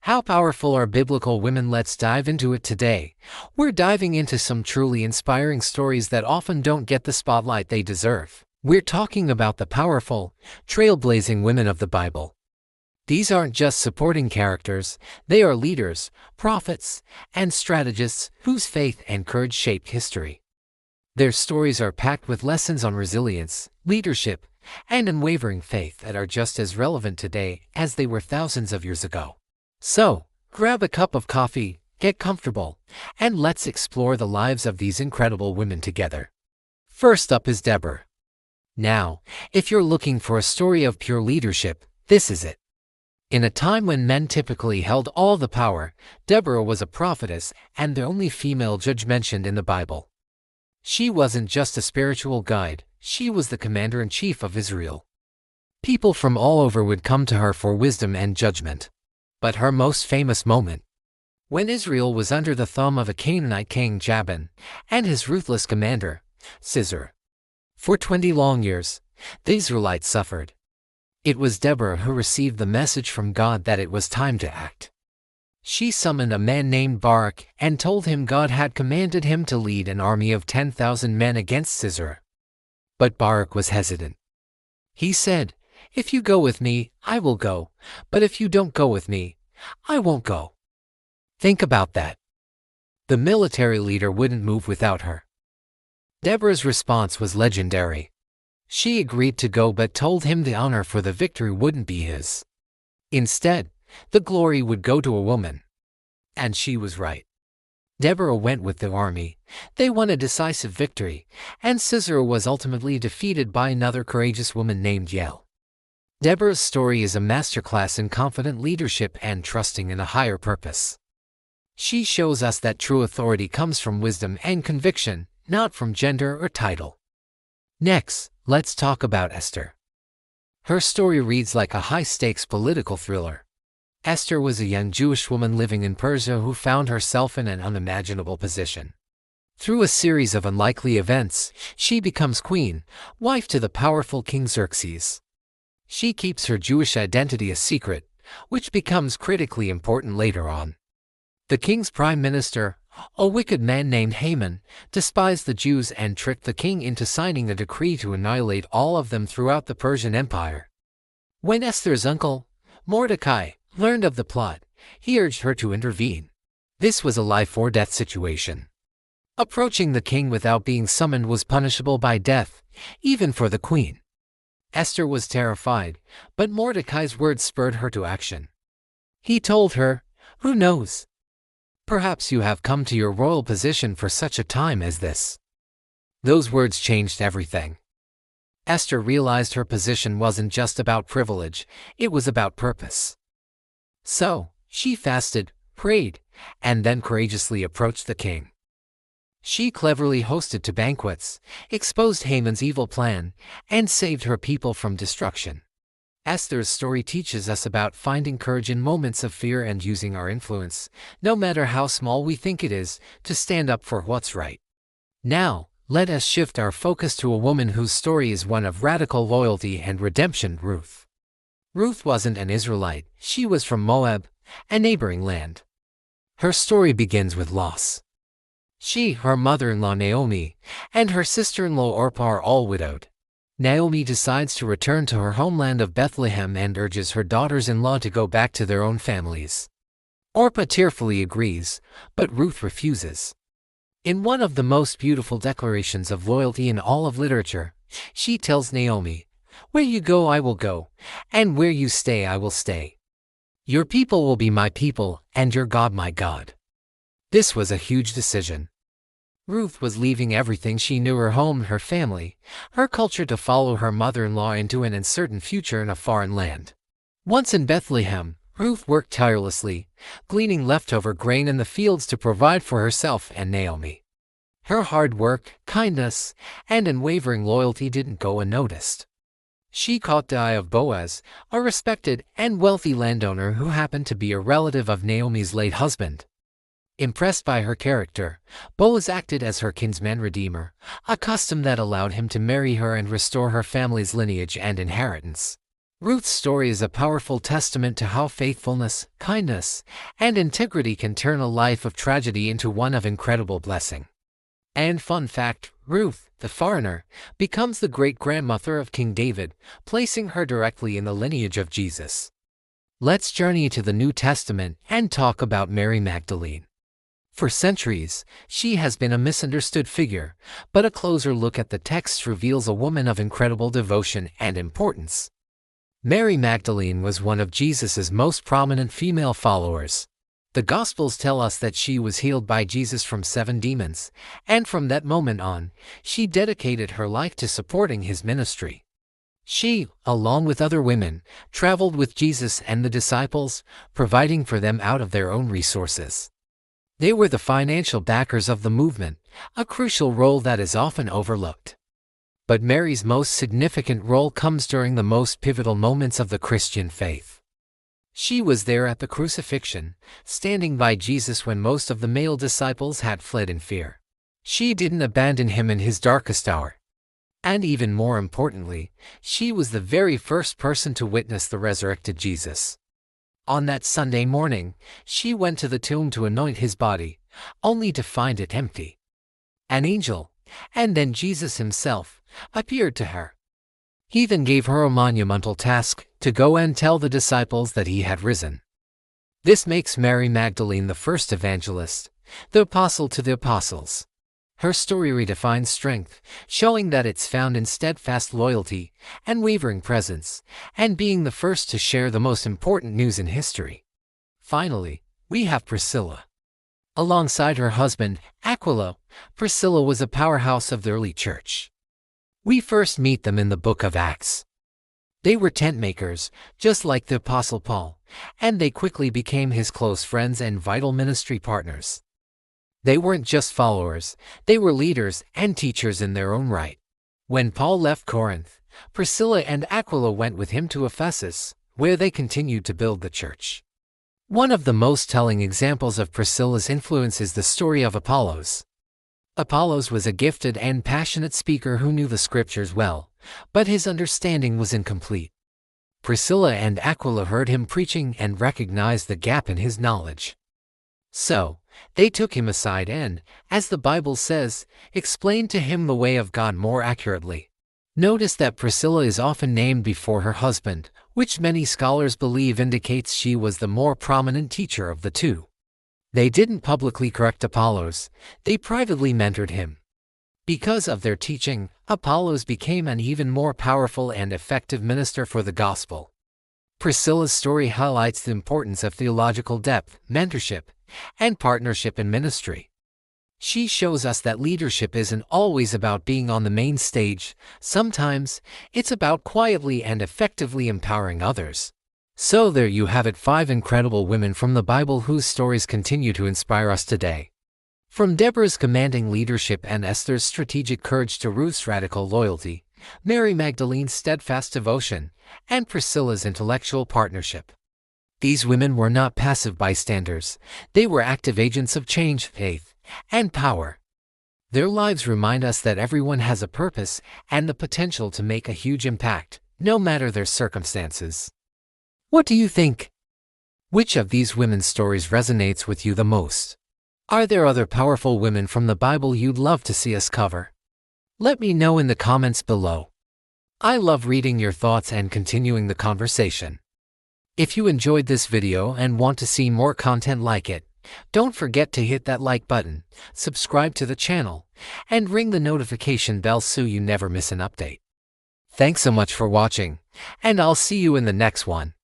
How powerful are biblical women? Let's dive into it today. We're diving into some truly inspiring stories that often don't get the spotlight they deserve. We're talking about the powerful, trailblazing women of the Bible. These aren't just supporting characters, they are leaders, prophets, and strategists whose faith and courage shaped history. Their stories are packed with lessons on resilience, leadership, and unwavering faith that are just as relevant today as they were thousands of years ago. So, grab a cup of coffee, get comfortable, and let's explore the lives of these incredible women together. First up is Deborah. Now, if you're looking for a story of pure leadership, this is it. In a time when men typically held all the power, Deborah was a prophetess and the only female judge mentioned in the Bible. She wasn't just a spiritual guide, she was the commander-in-chief of Israel. People from all over would come to her for wisdom and judgment. But her most famous moment, when Israel was under the thumb of a Canaanite king Jabin and his ruthless commander, Sisera. For 20 long years, the Israelites suffered. It was Deborah who received the message from God that it was time to act. She summoned a man named Barak and told him God had commanded him to lead an army of 10,000 men against Sisera. But Barak was hesitant. He said, "If you go with me, I will go, but if you don't go with me, I won't go." Think about that. The military leader wouldn't move without her. Deborah's response was legendary. She agreed to go but told him the honor for the victory wouldn't be his. Instead, the glory would go to a woman. And she was right. Deborah went with the army. They won a decisive victory, and Sisera was ultimately defeated by another courageous woman named Yael. Deborah's story is a masterclass in confident leadership and trusting in a higher purpose. She shows us that true authority comes from wisdom and conviction, not from gender or title. Next, let's talk about Esther. Her story reads like a high-stakes political thriller. Esther was a young Jewish woman living in Persia who found herself in an unimaginable position. Through a series of unlikely events, she becomes queen, wife to the powerful King Xerxes. She keeps her Jewish identity a secret, which becomes critically important later on. The king's prime minister, a wicked man named Haman, despised the Jews and tricked the king into signing a decree to annihilate all of them throughout the Persian Empire. When Esther's uncle, Mordecai, learned of the plot, he urged her to intervene. This was a life-or-death situation. Approaching the king without being summoned was punishable by death, even for the queen. Esther was terrified, but Mordecai's words spurred her to action. He told her, "Who knows? Perhaps you have come to your royal position for such a time as this." Those words changed everything. Esther realized her position wasn't just about privilege, it was about purpose. So, she fasted, prayed, and then courageously approached the king. She cleverly hosted two banquets, exposed Haman's evil plan, and saved her people from destruction. Esther's story teaches us about finding courage in moments of fear and using our influence, no matter how small we think it is, to stand up for what's right. Now, let us shift our focus to a woman whose story is one of radical loyalty and redemption, Ruth. Ruth wasn't an Israelite, she was from Moab, a neighboring land. Her story begins with loss. She, her mother-in-law Naomi, and her sister-in-law Orpah are all widowed. Naomi decides to return to her homeland of Bethlehem and urges her daughters-in-law to go back to their own families. Orpah tearfully agrees, but Ruth refuses. In one of the most beautiful declarations of loyalty in all of literature, she tells Naomi, "Where you go I will go, and where you stay I will stay. Your people will be my people, and your God my God." This was a huge decision. Ruth was leaving everything she knew, her home, her family, her culture, to follow her mother-in-law into an uncertain future in a foreign land. Once in Bethlehem, Ruth worked tirelessly, gleaning leftover grain in the fields to provide for herself and Naomi. Her hard work, kindness, and unwavering loyalty didn't go unnoticed. She caught the eye of Boaz, a respected and wealthy landowner who happened to be a relative of Naomi's late husband. Impressed by her character, Boaz acted as her kinsman redeemer, a custom that allowed him to marry her and restore her family's lineage and inheritance. Ruth's story is a powerful testament to how faithfulness, kindness, and integrity can turn a life of tragedy into one of incredible blessing. And fun fact, Ruth, the foreigner, becomes the great-grandmother of King David, placing her directly in the lineage of Jesus. Let's journey to the New Testament and talk about Mary Magdalene. For centuries, she has been a misunderstood figure, but a closer look at the text reveals a woman of incredible devotion and importance. Mary Magdalene was one of Jesus' most prominent female followers. The Gospels tell us that she was healed by Jesus from 7 demons, and from that moment on, she dedicated her life to supporting his ministry. She, along with other women, traveled with Jesus and the disciples, providing for them out of their own resources. They were the financial backers of the movement, a crucial role that is often overlooked. But Mary's most significant role comes during the most pivotal moments of the Christian faith. She was there at the crucifixion, standing by Jesus when most of the male disciples had fled in fear. She didn't abandon him in his darkest hour. And even more importantly, she was the very first person to witness the resurrected Jesus. On that Sunday morning, she went to the tomb to anoint his body, only to find it empty. An angel, and then Jesus himself, appeared to her. He then gave her a monumental task, to go and tell the disciples that he had risen. This makes Mary Magdalene the first evangelist, the apostle to the apostles. Her story redefines strength, showing that it's found in steadfast loyalty, unwavering presence, and being the first to share the most important news in history. Finally, we have Priscilla. Alongside her husband, Aquila, Priscilla was a powerhouse of the early church. We first meet them in the book of Acts. They were tent makers, just like the Apostle Paul, and they quickly became his close friends and vital ministry partners. They weren't just followers, they were leaders and teachers in their own right. When Paul left Corinth, Priscilla and Aquila went with him to Ephesus, where they continued to build the church. One of the most telling examples of Priscilla's influence is the story of Apollos. Apollos was a gifted and passionate speaker who knew the scriptures well, but his understanding was incomplete. Priscilla and Aquila heard him preaching and recognized the gap in his knowledge. So, they took him aside and, as the Bible says, explained to him the way of God more accurately. Notice that Priscilla is often named before her husband, which many scholars believe indicates she was the more prominent teacher of the two. They didn't publicly correct Apollos, they privately mentored him. Because of their teaching, Apollos became an even more powerful and effective minister for the gospel. Priscilla's story highlights the importance of theological depth, mentorship, and partnership in ministry. She shows us that leadership isn't always about being on the main stage, sometimes it's about quietly and effectively empowering others. So there you have it, 5 incredible women from the Bible whose stories continue to inspire us today. From Deborah's commanding leadership and Esther's strategic courage to Ruth's radical loyalty, Mary Magdalene's steadfast devotion, and Priscilla's intellectual partnership. These women were not passive bystanders, they were active agents of change, faith, and power. Their lives remind us that everyone has a purpose and the potential to make a huge impact, no matter their circumstances. What do you think? Which of these women's stories resonates with you the most? Are there other powerful women from the Bible you'd love to see us cover? Let me know in the comments below. I love reading your thoughts and continuing the conversation. If you enjoyed this video and want to see more content like it, don't forget to hit that like button, subscribe to the channel, and ring the notification bell so you never miss an update. Thanks so much for watching, and I'll see you in the next one.